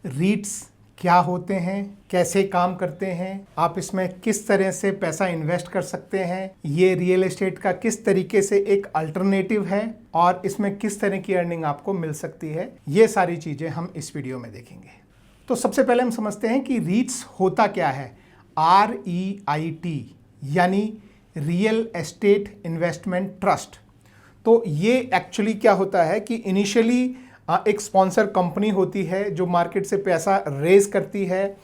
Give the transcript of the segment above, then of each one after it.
रीट्स क्या होते हैं, कैसे काम करते हैं, आप इसमें किस तरह से पैसा इन्वेस्ट कर सकते हैं, ये रियल एस्टेट का किस तरीके से एक अल्टरनेटिव है और इसमें किस तरह की अर्निंग आपको मिल सकती है, ये सारी चीज़ें हम इस वीडियो में देखेंगे। तो सबसे पहले हम समझते हैं कि रीट्स होता क्या है। REIT यानी रियल एस्टेट इन्वेस्टमेंट ट्रस्ट। तो ये एक्चुअली क्या होता है कि इनिशियली एक स्पॉन्सर कंपनी होती है जो मार्केट से पैसा रेज करती है,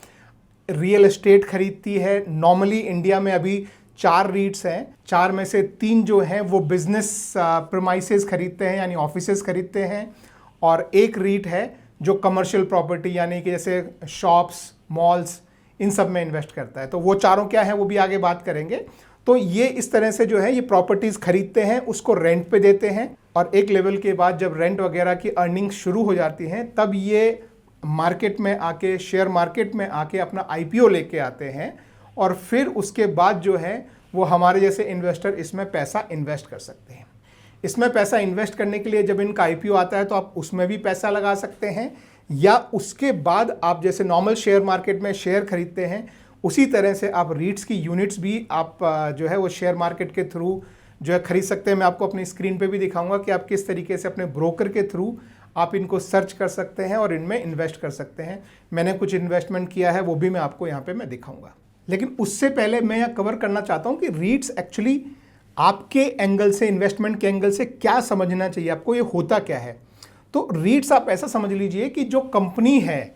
रियल एस्टेट खरीदती है। नॉर्मली इंडिया में अभी 4 रीट्स हैं, 4 में से 3 जो हैं वो बिजनेस प्रीमाइसेस खरीदते हैं यानी ऑफिसेस खरीदते हैं, और एक रीट है जो कमर्शियल प्रॉपर्टी यानी कि जैसे शॉप्स, मॉल्स, इन सब में इन्वेस्ट करता है। तो वो चारों क्या है वो भी आगे बात करेंगे। तो ये इस तरह से जो है ये प्रॉपर्टीज खरीदते हैं, उसको रेंट पे देते हैं, और एक लेवल के बाद जब रेंट वगैरह की अर्निंग शुरू हो जाती हैं तब ये मार्केट में आके, शेयर मार्केट में आके अपना IPO लेके आते हैं, और फिर उसके बाद जो है वो हमारे जैसे इन्वेस्टर इसमें पैसा इन्वेस्ट कर सकते हैं। इसमें पैसा इन्वेस्ट करने के लिए जब इनका IPO आता है तो आप उसमें भी पैसा लगा सकते हैं, या उसके बाद आप जैसे नॉर्मल शेयर मार्केट में शेयर खरीदते हैं उसी तरह से आप रीट्स की यूनिट्स भी आप जो है वो शेयर मार्केट के थ्रू जो है खरीद सकते हैं। मैं आपको अपनी स्क्रीन पे भी दिखाऊंगा कि आप किस तरीके से अपने ब्रोकर के थ्रू आप इनको सर्च कर सकते हैं और इनमें इन्वेस्ट कर सकते हैं। मैंने कुछ इन्वेस्टमेंट किया है, वो भी मैं आपको यहाँ पे मैं दिखाऊंगा। लेकिन उससे पहले मैं यह कवर करना चाहता हूँ कि रीट्स एक्चुअली आपके एंगल से, इन्वेस्टमेंट के एंगल से क्या समझना चाहिए आपको, ये होता क्या है। तो रीट्स आप ऐसा समझ लीजिए कि जो कंपनी है,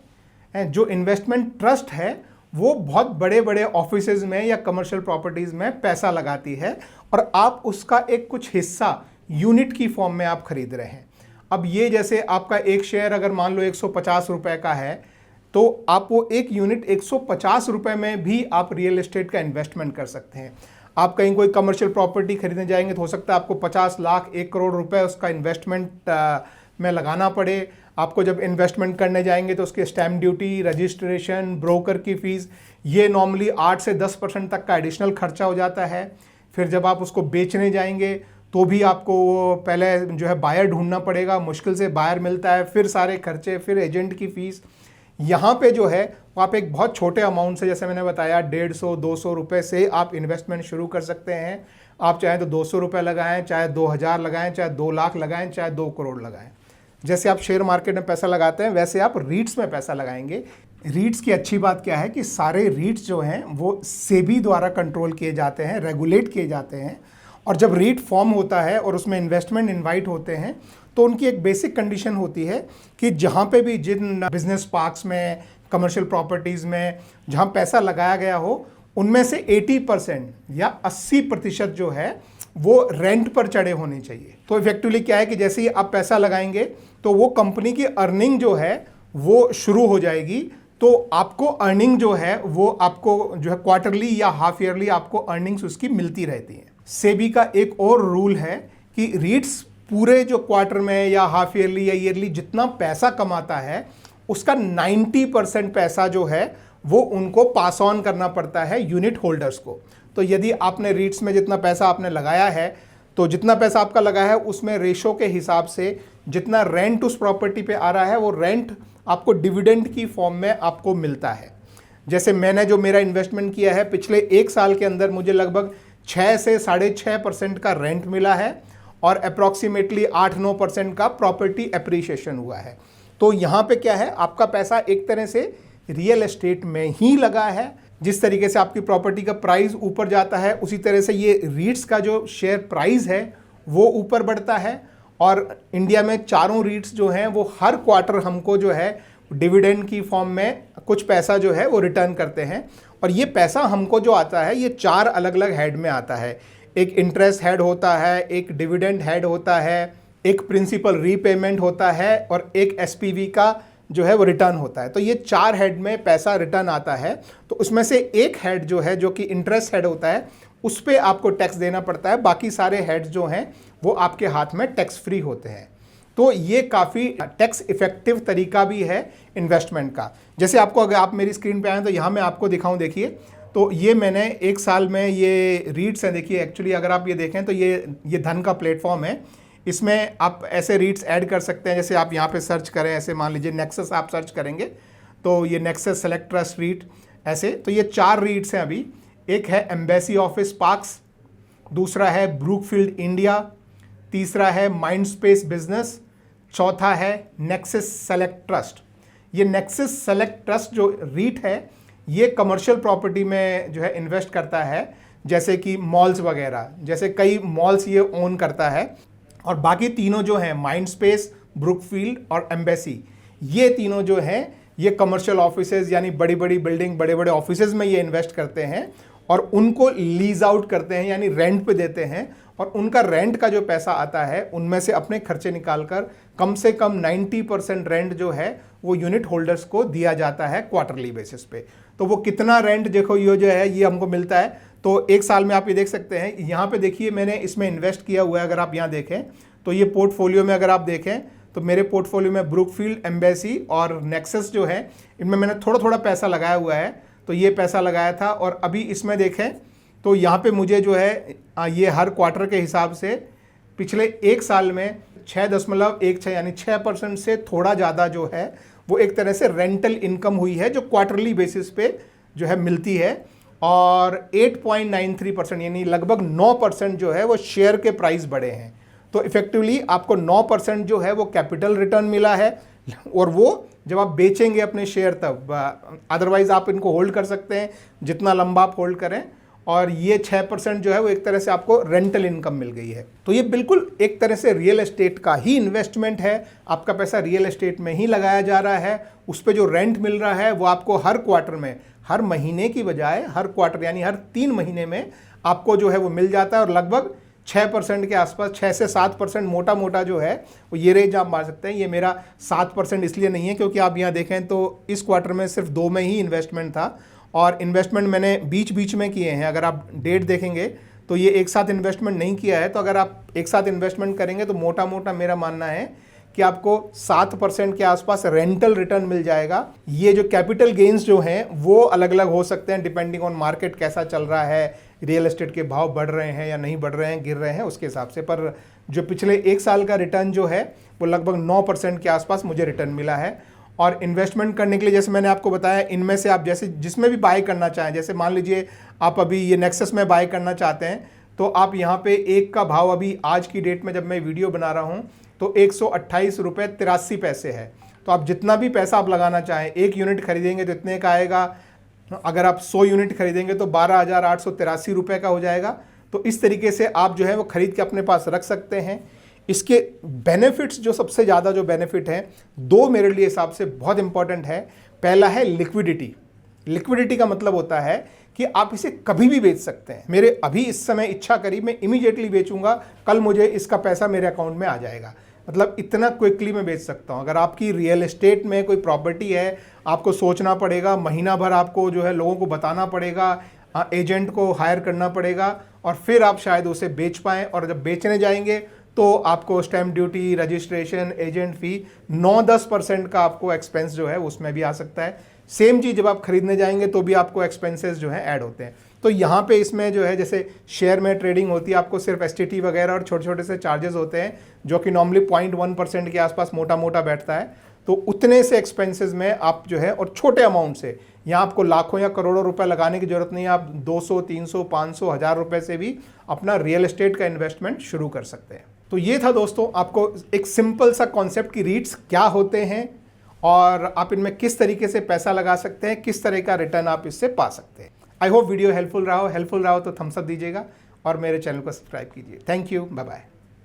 जो इन्वेस्टमेंट ट्रस्ट है, वो बहुत बड़े बड़े ऑफिसेज में या कमर्शियल प्रॉपर्टीज में पैसा लगाती है, और आप उसका एक कुछ हिस्सा यूनिट की फॉर्म में आप खरीद रहे हैं। अब ये जैसे आपका एक शेयर अगर मान लो 150 रुपए का है, तो आप वो एक यूनिट 150 रुपए में भी आप रियल एस्टेट का इन्वेस्टमेंट कर सकते हैं। आप कहीं कोई कमर्शियल प्रॉपर्टी खरीदने जाएंगे तो हो सकता है आपको 50 लाख, 1 करोड़ रुपए उसका इन्वेस्टमेंट में लगाना पड़े। आपको जब इन्वेस्टमेंट करने जाएंगे तो उसके स्टैम्प ड्यूटी, रजिस्ट्रेशन, ब्रोकर की फीस, ये नॉर्मली 8 से 10% तक का एडिशनल खर्चा हो जाता है। फिर जब आप उसको बेचने जाएंगे तो भी आपको पहले जो है बायर ढूंढना पड़ेगा, मुश्किल से बायर मिलता है, फिर सारे खर्चे, फिर एजेंट की फीस। यहाँ पे जो है वो आप एक बहुत छोटे अमाउंट से, जैसे मैंने बताया 150-200 रुपये से आप इन्वेस्टमेंट शुरू कर सकते हैं। आप चाहें तो 200 रुपये लगाएं, चाहे 2000 लगाएं, चाहे 2 लाख लगाएं, चाहे 2 करोड़ लगाएं। जैसे आप शेयर मार्केट में पैसा लगाते हैं वैसे आप रीट्स में पैसा लगाएंगे। रीट्स की अच्छी बात क्या है कि सारे रीट्स जो हैं वो सेबी द्वारा कंट्रोल किए जाते हैं, रेगुलेट किए जाते हैं, और जब रीट फॉर्म होता है और उसमें इन्वेस्टमेंट इनवाइट होते हैं तो उनकी एक बेसिक कंडीशन होती है कि जहाँ पे भी जिन बिजनेस पार्क्स में, कमर्शियल प्रॉपर्टीज़ में जहाँ पैसा लगाया गया हो, उनमें से 80% या 80% जो है वो रेंट पर चढ़े होने चाहिए। तो इफेक्टिवली क्या है कि जैसे ही आप पैसा लगाएंगे तो वो कंपनी की अर्निंग जो है वो शुरू हो जाएगी। तो आपको अर्निंग जो है वो आपको जो है क्वार्टरली या हाफ ईयरली आपको अर्निंग्स उसकी मिलती रहती हैं। सेबी का एक और रूल है कि रीट्स पूरे जो क्वार्टर में या हाफ ईयरली या ईयरली जितना पैसा कमाता है उसका 90% पैसा जो है वो उनको पास ऑन करना पड़ता है यूनिट होल्डर्स को। तो यदि आपने रीट्स में जितना पैसा आपने लगाया है तो जितना पैसा आपका लगा है उसमें रेशो के हिसाब से जितना रेंट उस प्रॉपर्टी पे आ रहा है वो रेंट आपको डिविडेंड की फॉर्म में आपको मिलता है। जैसे मैंने जो मेरा इन्वेस्टमेंट किया है पिछले 1 साल के अंदर मुझे लगभग 6 से 6.5% का रेंट मिला है, और अप्रॉक्सीमेटली 8-9% का प्रॉपर्टी एप्रिशिएशन हुआ है। तो यहाँ पे क्या है, आपका पैसा एक तरह से रियल एस्टेट में ही लगा है। जिस तरीके से आपकी प्रॉपर्टी का प्राइस ऊपर जाता है उसी तरह से ये रीट्स का जो शेयर प्राइस है वो ऊपर बढ़ता है। और इंडिया में चारों रीट्स जो हैं वो हर क्वार्टर हमको जो है डिविडेंड की फॉर्म में कुछ पैसा जो है वो रिटर्न करते हैं, और ये पैसा हमको जो आता है ये 4 अलग अलग हेड में आता है। एक इंटरेस्ट हेड होता है, एक डिविडेंड हेड होता है, एक प्रिंसिपल रीपेमेंट होता है, और एक SPV का जो है वो रिटर्न होता है। तो ये 4 हेड में पैसा रिटर्न आता है। तो उसमें से एक हेड जो है, जो कि इंटरेस्ट हेड होता है, उस पर आपको टैक्स देना पड़ता है। बाकी सारे हेड्स जो हैं वो आपके हाथ में टैक्स फ्री होते हैं। तो ये काफ़ी टैक्स इफेक्टिव तरीका भी है इन्वेस्टमेंट का। जैसे आपको, अगर आप मेरी स्क्रीन पे आए तो यहाँ मैं आपको दिखाऊं, देखिए। तो ये मैंने 1 साल में ये रीट्स हैं, देखिए। एक्चुअली अगर आप ये देखें तो ये धन का प्लेटफॉर्म है। इसमें आप ऐसे रीट्स ऐड कर सकते हैं। जैसे आप यहाँ पे सर्च करें, ऐसे मान लीजिए नेक्सस आप सर्च करेंगे तो ये नेक्सस सेलेक्ट ट्रस्ट रीट, ऐसे। तो ये 4 रीट्स हैं अभी। एक है एम्बेसी ऑफिस पार्क्स, दूसरा है ब्रूकफील्ड इंडिया, तीसरा है माइंडस्पेस बिजनेस, चौथा है नेक्सस सेलेक्ट ट्रस्ट। ये नेक्सस सेलेक्ट ट्रस्ट जो रीट है ये कमर्शियल प्रॉपर्टी में जो है इन्वेस्ट करता है, जैसे कि मॉल्स वगैरह, जैसे कई मॉल्स ये ओन करता है। और बाकी तीनों जो हैं माइंडस्पेस, ब्रुकफील्ड और एम्बेसी, ये तीनों जो हैं ये कमर्शियल ऑफिसेज यानी बड़ी बड़ी बिल्डिंग, बड़े बड़े ऑफिसेज में ये इन्वेस्ट करते हैं और उनको लीज आउट करते हैं यानी रेंट पे देते हैं। और उनका रेंट का जो पैसा आता है उनमें से अपने खर्चे निकालकर कम से कम 90% रेंट जो है वो यूनिट होल्डर्स को दिया जाता है क्वार्टरली बेसिस पे। तो वो कितना रेंट देखो ये जो है ये हमको मिलता है। तो एक साल में आप ये देख सकते हैं, यहाँ पे देखिए मैंने इसमें इन्वेस्ट किया हुआ है। अगर आप यहाँ देखें तो ये पोर्टफोलियो में अगर आप देखें तो मेरे पोर्टफोलियो में ब्रुकफील्ड, एम्बेसी और नेक्सस जो है इनमें मैंने थोड़ा थोड़ा पैसा लगाया हुआ है। तो ये पैसा लगाया था और अभी इसमें देखें तो यहाँ पे मुझे जो है ये हर क्वार्टर के हिसाब से पिछले एक साल में 6.16 यानी 6% से थोड़ा ज़्यादा जो है वो एक तरह से रेंटल इनकम हुई है जो क्वार्टरली बेसिस पे जो है मिलती है। और 8.93% यानी लगभग 9% जो है वो शेयर के प्राइस बढ़े हैं। तो इफेक्टिवली आपको 9% जो है वो कैपिटल रिटर्न मिला है। और वो जब आप बेचेंगे अपने शेयर तब, अदरवाइज आप इनको होल्ड कर सकते हैं जितना लंबा आप होल्ड करें। और ये 6% जो है वो एक तरह से आपको रेंटल इनकम मिल गई है। तो ये बिल्कुल एक तरह से रियल एस्टेट का ही इन्वेस्टमेंट है। आपका पैसा रियल एस्टेट में ही लगाया जा रहा है, उस पर जो रेंट मिल रहा है वो आपको हर क्वार्टर में, हर महीने की बजाय हर क्वार्टर यानी हर 3 महीने में आपको जो है वो मिल जाता है। और लगभग 6% के आसपास, 6 से 7% मोटा मोटा जो है वो ये रेंज आप मार सकते हैं। ये मेरा 7% इसलिए नहीं है क्योंकि आप यहाँ देखें तो इस क्वार्टर में सिर्फ 2 में ही इन्वेस्टमेंट था और इन्वेस्टमेंट मैंने बीच बीच में किए हैं। अगर आप डेट देखेंगे तो ये एक साथ इन्वेस्टमेंट नहीं किया है। तो अगर आप एक साथ इन्वेस्टमेंट करेंगे तो मोटा मोटा मेरा मानना है कि आपको 7% के आसपास रेंटल रिटर्न मिल जाएगा। ये जो कैपिटल गेन्स जो हैं वो अलग अलग हो सकते हैं डिपेंडिंग ऑन मार्केट कैसा चल रहा है, रियल एस्टेट के भाव बढ़ रहे हैं या नहीं बढ़ रहे हैं, गिर रहे हैं, उसके हिसाब से। पर जो पिछले एक साल का रिटर्न जो है वो लगभग 9% के आसपास मुझे रिटर्न मिला है। और इन्वेस्टमेंट करने के लिए जैसे मैंने आपको बताया, इनमें से आप जैसे जिसमें भी बाय करना चाहें, जैसे मान लीजिए आप अभी ये नेक्सस में बाय करना चाहते हैं तो आप यहाँ पे एक का भाव अभी आज की डेट में जब मैं वीडियो बना रहा हूँ तो 128 रुपये 83 पैसे है। तो आप जितना भी पैसा आप लगाना चाहें, 1 यूनिट खरीदेंगे तो इतने का आएगा, अगर आप 100 यूनिट खरीदेंगे तो 12,883 रुपये का हो जाएगा। तो इस तरीके से आप जो है वो खरीद के अपने पास रख सकते हैं। इसके बेनिफिट्स जो सबसे ज़्यादा जो बेनिफिट हैं 2 मेरे लिए हिसाब से बहुत इंपॉर्टेंट है। पहला है लिक्विडिटी। लिक्विडिटी का मतलब होता है कि आप इसे कभी भी बेच सकते हैं। मेरे अभी इस समय इच्छा करी, मैं इमीडिएटली बेचूंगा, कल मुझे इसका पैसा मेरे अकाउंट में आ जाएगा। मतलब इतना क्विकली मैं बेच सकता हूँ। अगर आपकी रियल एस्टेट में कोई प्रॉपर्टी है, आपको सोचना पड़ेगा, महीना भर आपको जो है लोगों को बताना पड़ेगा, एजेंट को हायर करना पड़ेगा और फिर आप शायद उसे बेच पाएँ। और जब बेचने जाएंगे तो आपको स्टैम्प ड्यूटी, रजिस्ट्रेशन, एजेंट फी 9-10% का आपको एक्सपेंस जो है उसमें भी आ सकता है। सेम चीज़ जब आप खरीदने जाएंगे तो भी आपको एक्सपेंसेस जो है ऐड होते हैं। तो यहाँ पे इसमें जो है जैसे शेयर में ट्रेडिंग होती है, आपको सिर्फ एसटीटी वगैरह और छोटे छोटे से चार्जेस होते हैं जो कि नॉर्मली 0.1% के आसपास मोटा मोटा बैठता है। तो उतने से एक्सपेंसेस में आप जो है, और छोटे अमाउंट से, यहाँ आपको लाखों या करोड़ों रुपए लगाने की जरूरत नहीं है। आप 200, 300, 500, 1000 रुपए से भी अपना रियल एस्टेट का इन्वेस्टमेंट शुरू कर सकते हैं। तो ये था दोस्तों, आपको एक सिंपल सा कॉन्सेप्ट की रीट्स क्या होते हैं और आप इनमें किस तरीके से पैसा लगा सकते हैं, किस तरह का रिटर्न आप इससे पा सकते हैं। आई होप वीडियो हेल्पफुल रहा हो तो थम्स अप दीजिएगा और मेरे चैनल को सब्सक्राइब कीजिए। Thank you, bye bye.